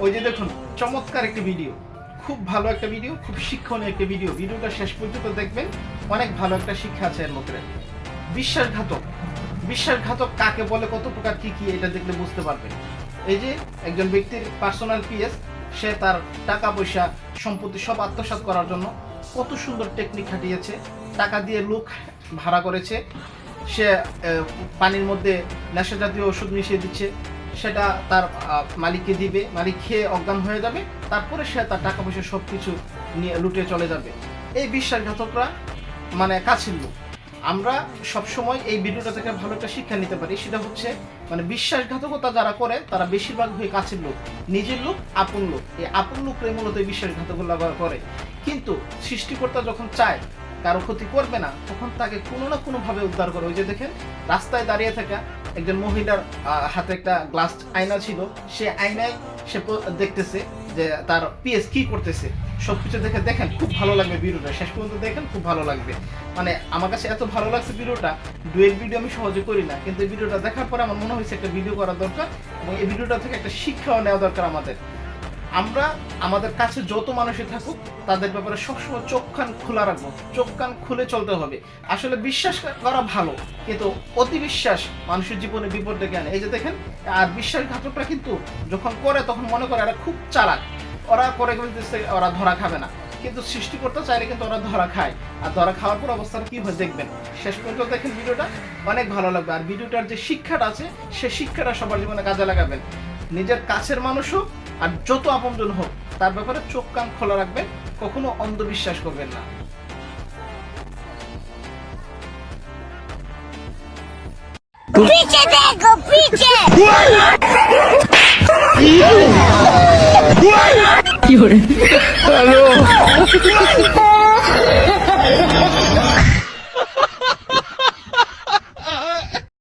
ওই যে দেখুন, চমৎকার একটা ভিডিও, খুব ভালো একটা ভিডিও, খুব শিক্ষণীয় একটা ভিডিও। ভিডিওটা শেষ পর্যন্ত দেখবেন, অনেক ভালো একটা শিক্ষা আছে এর মধ্যে। বিশ্বাসঘাতক, বিশ্বাসঘাতক কাকে বলে, কত প্রকার কি কি, এটা দেখলে বুঝতে পারবেন। এই যে একজন ব্যক্তির পার্সোনাল পিএস, সে তার টাকা পয়সা সম্পত্তি সব আত্মসাৎ করার জন্য কত সুন্দর টেকনিক খাটিয়েছে। টাকা দিয়ে লোক ভাড়া করেছে, সে পানির মধ্যে নেশা জাতীয় ওষুধ মিশিয়ে দিচ্ছে, সেটা তার মালিককে দিবে, মালিক খেয়ে অজ্ঞান হয়ে যাবে, তারপরে সে তার টাকা পয়সা সব কিছু নিয়ে লুটে চলে যাবে। এই বিশ্বাসঘাতকরা মানে কাছের লোক। আমরা সবসময় এই ভিডিওটা থেকে ভালো একটা শিক্ষা নিতে পারি, সেটা হচ্ছে মানে বিশ্বাসঘাতকতা যারা করে তারা বেশিরভাগ হয়ে কাছের লোক, নিজের লোক, আপন লোক। এই আপন লোকরাই মূলত এই বিশ্বাসঘাতকতা করে। কিন্তু সৃষ্টিকর্তা যখন চায় কারো ক্ষতি করবে না, তখন তাকে কোনো না কোনোভাবে উদ্ধার করে। ওই যে দেখেন, রাস্তায় দাঁড়িয়ে থাকা একজন মহিলার হাতে একটা গ্লাস আয়না ছিল, সে আয়নায় সে দেখতেছে যে তার পিএস কি করতেছে। সবকিছু দেখে দেখেন, খুব ভালো লাগবে ভিডিওটা, শেষ পর্যন্ত দেখেন, খুব ভালো লাগবে। মানে আমার কাছে এত ভালো লাগছে ভিডিওটা, ডুয়েট ভিডিও আমি সহজে করি না, কিন্তু এই ভিডিওটা দেখার পরে আমার মনে হয়েছে একটা ভিডিও করা দরকার, এবং এই ভিডিওটা থেকে একটা শিক্ষাও নেওয়া দরকার আমাদের। আমরা আমাদের কাছে যত মানুষই থাকুক, তাদের ব্যাপারে সবসময় চোখ কান খোলা রাখবো, চোখ কান খুলে চলতে হবে। আসলে বিশ্বাস করা ভালো, কিন্তু অতি বিশ্বাস মানুষের জীবনে বিপদ ডেকে আনে। এই যে দেখেন, আর বিশ্বাসঘাতকরা কিন্তু যখন করে তখন মনে করে এরা খুব চালাক, ওরা করে ওরা ধরা খাবে না, কিন্তু সৃষ্টিকর্তা চাইলে কিন্তু ওরা ধরা খায়। আর ধরা খাওয়ার পর অবস্থাটা কি হয় দেখবেন। শেষ পর্যন্ত দেখেন ভিডিওটা, অনেক ভালো লাগবে। আর ভিডিওটার যে শিক্ষাটা আছে, সে শিক্ষাটা সবার জীবনে কাজে লাগাবেন। নিজের কাছের মানুষ হোক আর যত আপনজন হোক, তার ব্যাপারে চোখ কান খোলা রাখবেন, কখনো অন্ধবিশ্বাস করবেন না। पीछे देखो पीछे हेलो